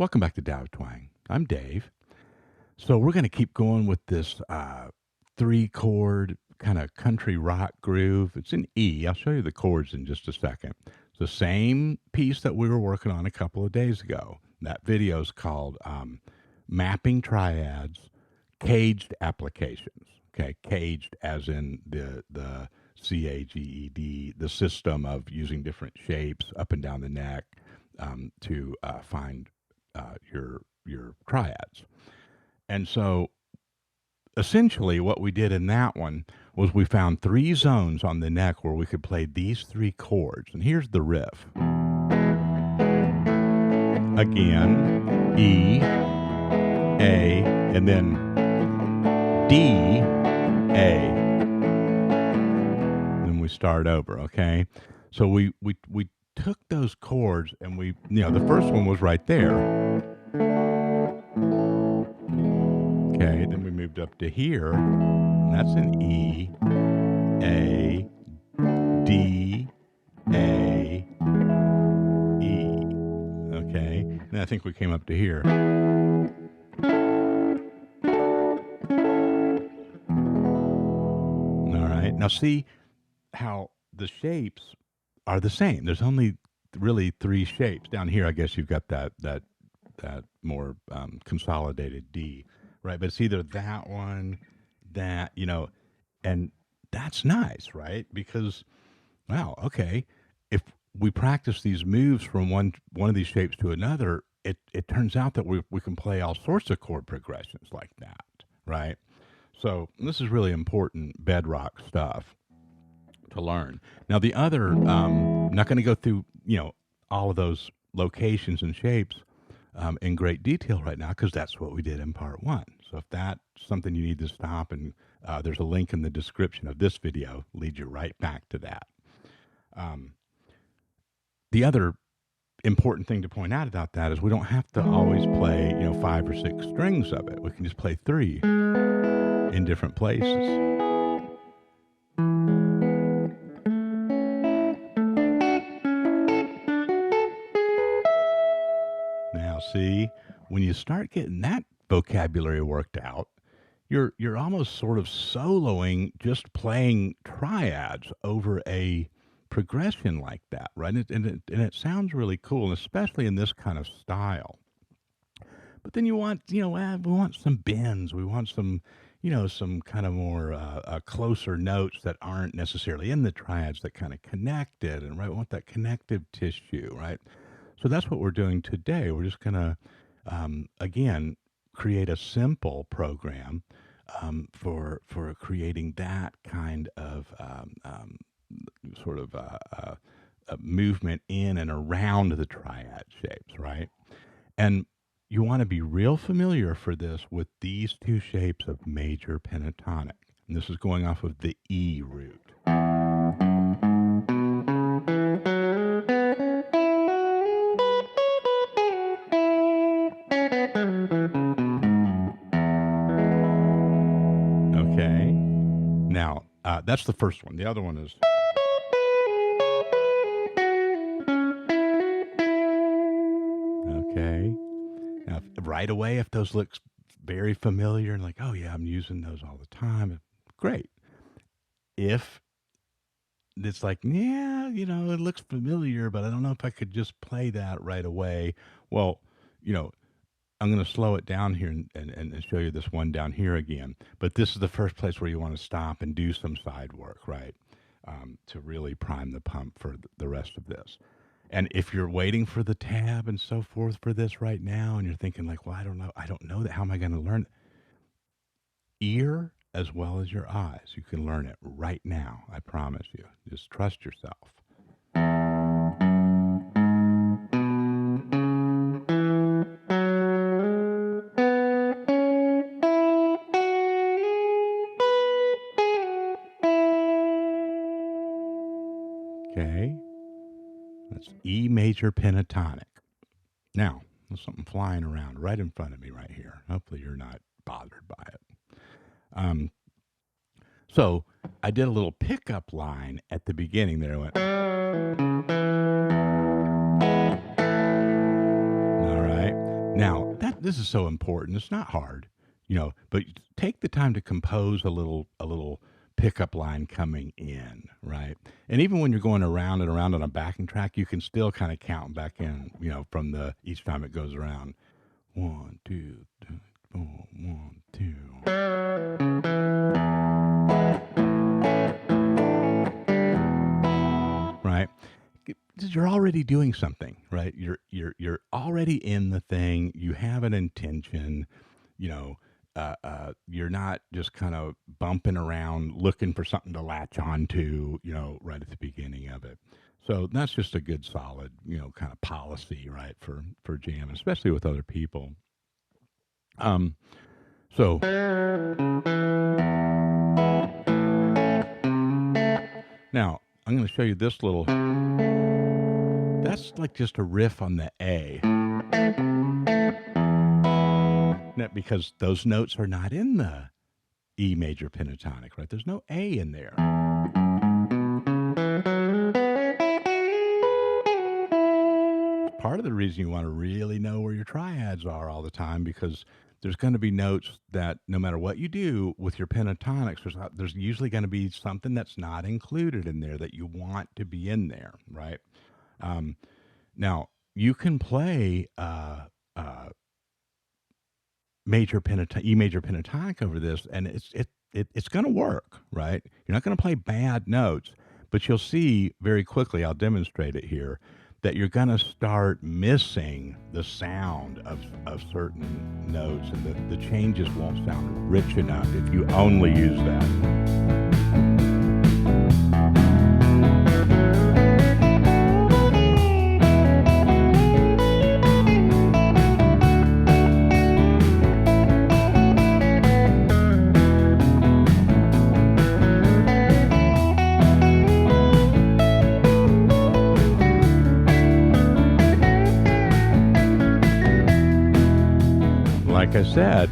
Welcome back to Tao of Twang. I'm Dave. So we're going to keep going with this three-chord kind of country rock groove. It's in E. I'll show you the chords in just a second. It's the same piece that we were working on a couple of days ago. That video is called Mapping Triads, Caged Applications. Okay, caged as in the CAGED, the system of using different shapes up and down the neck to find your triads. And so essentially what we did in that one was we found three zones on the neck where we could play these three chords. And here's the riff. Again, E, A, and then D, A. Then we start over, okay? So we took those chords and we, the first one was right there. Okay, then we moved up to here, and that's an E, A, D, A, E. Okay, and I think we came up to here. All right, now see how the shapes are the same. There's only really three shapes. Down here, I guess you've got that more consolidated D. Right, but it's either that one, that, and that's nice, right? Because, wow, okay, if we practice these moves from one of these shapes to another, it turns out that we can play all sorts of chord progressions like that, right? So this is really important bedrock stuff to learn. Now the other, I'm not going to go through, all of those locations and shapes in great detail right now, because that's what we did in part one. So if that's something you need to stop, and there's a link in the description of this video, leads you right back to that. The other important thing to point out about that is we don't have to always play, 5 or 6 strings of it. We can just play 3 in different places. Now, see, when you start getting that vocabulary worked out, you're almost sort of soloing, just playing triads over a progression like that, right? And it sounds really cool, especially in this kind of style. But then you want, we want some bends, we want some, some kind of more closer notes that aren't necessarily in the triads that kind of connect it, and right, we want that connective tissue, right? So that's what we're doing today. We're just going to, again, create a simple program for creating that kind of sort of a movement in and around the triad shapes, right? And you want to be real familiar for this with these two shapes of major pentatonic. And this is going off of the E root. Okay. Now, that's the first one. The other one is. Okay. Now, right away, if those look very familiar and like, oh yeah, I'm using those all the time, great. If it's like, yeah, it looks familiar, but I don't know if I could just play that right away. Well, I'm going to slow it down here and show you this one down here again. But this is the first place where you want to stop and do some side work, right? To really prime the pump for the rest of this. And if you're waiting for the tab and so forth for this right now, and you're thinking like, well, I don't know that. How am I going to learn it? Ear as well as your eyes. You can learn it right now. I promise you. Just trust yourself. Okay. That's E major pentatonic. Now, there's something flying around right in front of me right here. Hopefully you're not bothered by it. So I did a little pickup line at the beginning there. I went. All right. Now, this is so important. It's not hard, but take the time to compose a little pickup line coming in, right? And even when you're going around and around on a backing track, you can still kind of count back in, from the each time it goes around. 1, 2, 3, 4, 1, 2. Right? Because you're already doing something, right? You're already in the thing. You have an intention. You know, you're not just kind of bumping around looking for something to latch onto. Right at the beginning of it. So that's just a good, solid, kind of policy, right, for jam, especially with other people. Um, so now I'm going to show you this little. That's like just a riff on the A. Now, because those notes are not in the E major pentatonic, right? There's no A in there. Part of the reason you want to really know where your triads are all the time, because there's going to be notes that no matter what you do with your pentatonics, there's usually going to be something that's not included in there that you want to be in there, right? Now, you can play E major pentatonic over this, and it's going to work, right? You're not going to play bad notes, but you'll see very quickly. I'll demonstrate it here. That you're going to start missing the sound of certain notes, and the changes won't sound rich enough if you only use that. Like I said,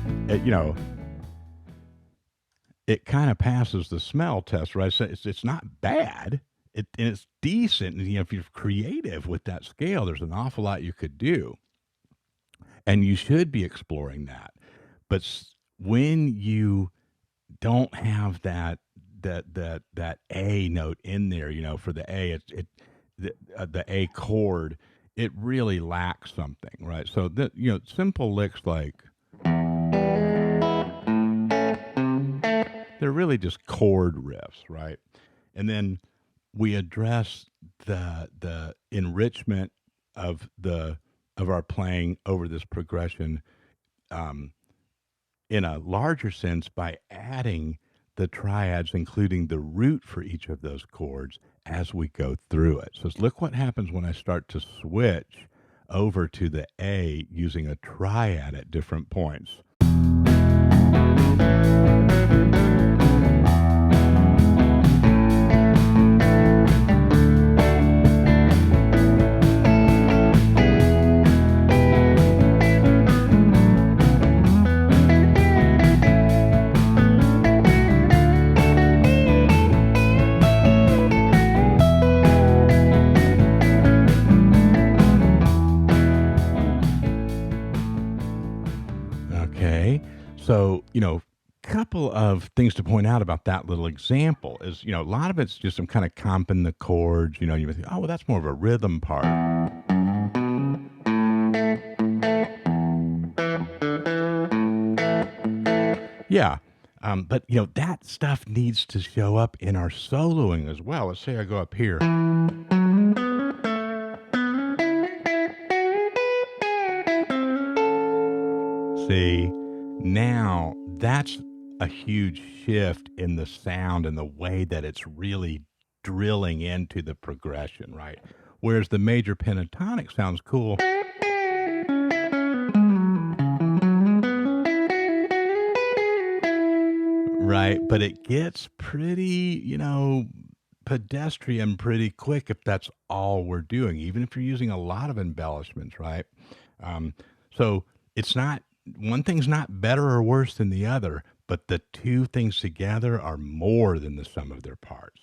it kind of passes the smell test, right? So it's not bad. And it's decent. And, if you're creative with that scale, there's an awful lot you could do, and you should be exploring that. But when you don't have that A note in there, for the A, the A chord, it really lacks something, right? So simple licks like. They're really just chord riffs, right? And then we address the enrichment of our playing over this progression, um, in a larger sense by adding the triads, including the root for each of those chords as we go through it. So look what happens when I start to switch over to the A using a triad at different points. Okay. So, couple of things to point out about that little example is, a lot of it's just some kind of comping the chords, you think, oh, well, that's more of a rhythm part. Yeah. But, that stuff needs to show up in our soloing as well. Let's say I go up here. See, now that's a huge shift in the sound and the way that it's really drilling into the progression, right? Whereas the major pentatonic sounds cool. Right, but it gets pretty, pedestrian pretty quick if that's all we're doing, even if you're using a lot of embellishments, right? So it's not, one thing's not better or worse than the other, but the two things together are more than the sum of their parts.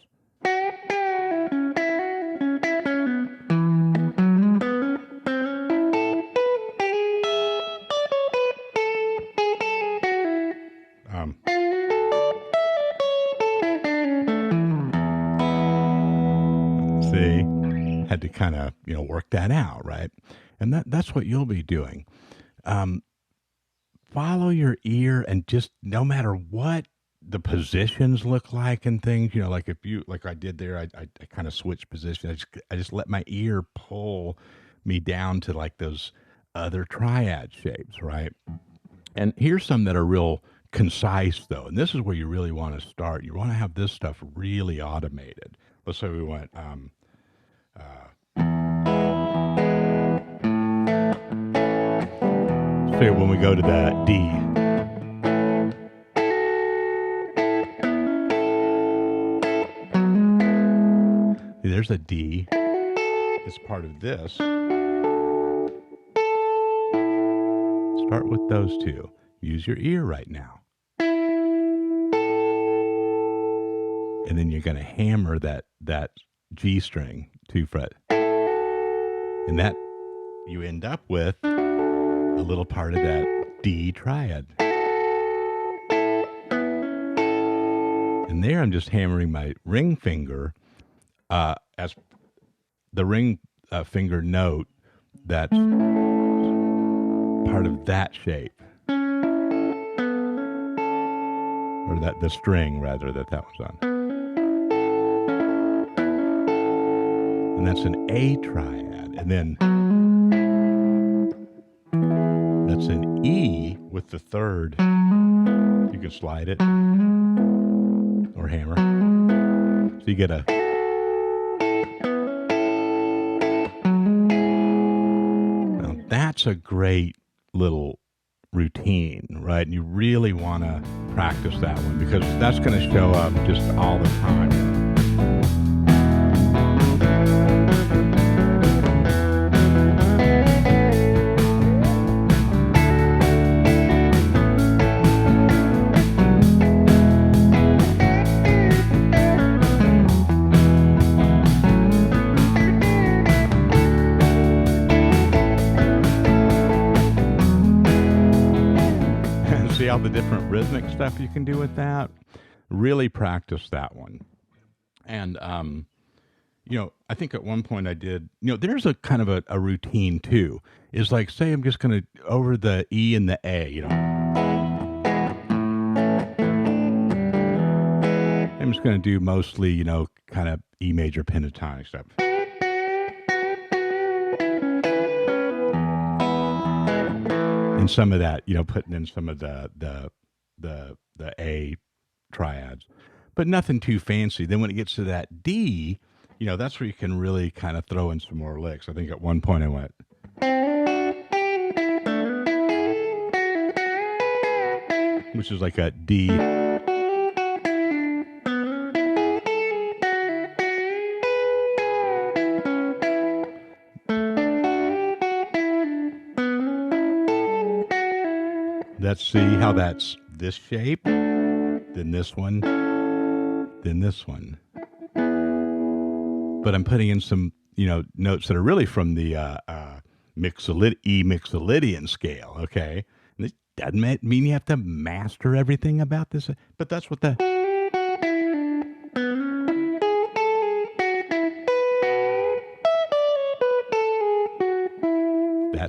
to kind of, work that out, right? And that's what you'll be doing. Follow your ear, and just no matter what the positions look like and things, like if you, like I did there, I kind of switched position. I just let my ear pull me down to like those other triad shapes, right? And here's some that are real concise though, and this is where you really want to start. You want to have this stuff really automated. Let's say we went, so when we go to the D, there's a D. It's part of this. Start with those two. Use your ear right now. And then you're going to hammer that G string, 2 fret. And that, you end up with a little part of that D triad. And there I'm just hammering my ring finger as the ring finger note that's part of that shape. Or the string, rather, that one's on. And that's an A triad. And then that's an E with the third. You can slide it or hammer. So you get a... Now that's a great little routine, right? And you really want to practice that one, because that's going to show up just all the time. See all the different rhythmic stuff you can do with that. Really practice that one. And I think at one point I did, there's a kind of a routine too. Is like, say I'm just going to, over the E and the A, I'm just going to do mostly, kind of E major pentatonic stuff. And some of that, putting in some of the A triads, but nothing too fancy. Then when it gets to that D, that's where you can really kind of throw in some more licks. I think at one point I went, which is like a D. Let's see how that's this shape, then this one, then this one. But I'm putting in some, notes that are really from the E Mixolydian scale, okay? And it doesn't mean you have to master everything about this, but that's what that's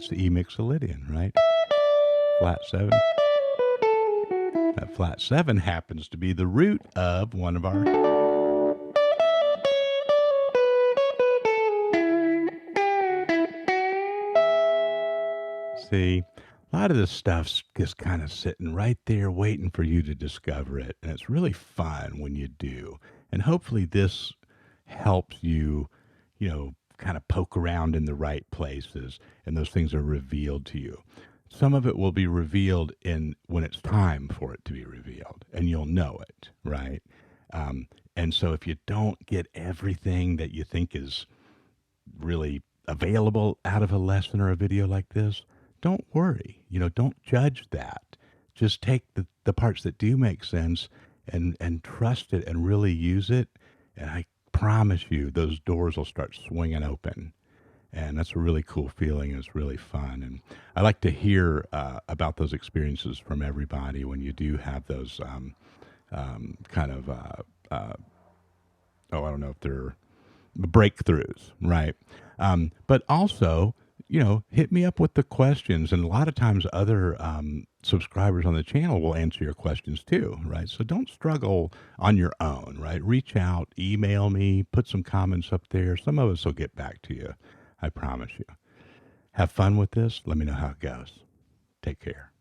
the E Mixolydian, right? Flat 7. That flat 7 happens to be the root of one of our... See, a lot of this stuff's just kind of sitting right there waiting for you to discover it. And it's really fun when you do. And hopefully this helps you, kind of poke around in the right places, and those things are revealed to you. Some of it will be revealed when it's time for it to be revealed, and you'll know it, right? And so if you don't get everything that you think is really available out of a lesson or a video like this, don't worry. Don't judge that. Just take the parts that do make sense and trust it and really use it. And I promise you, those doors will start swinging open. And that's a really cool feeling. And it's really fun. And I like to hear about those experiences from everybody when you do have those kind of, I don't know if they're breakthroughs, right? But also, hit me up with the questions, and a lot of times other subscribers on the channel will answer your questions too, right? So don't struggle on your own, right? Reach out, email me, put some comments up there. Some of us will get back to you. I promise you. Have fun with this. Let me know how it goes. Take care.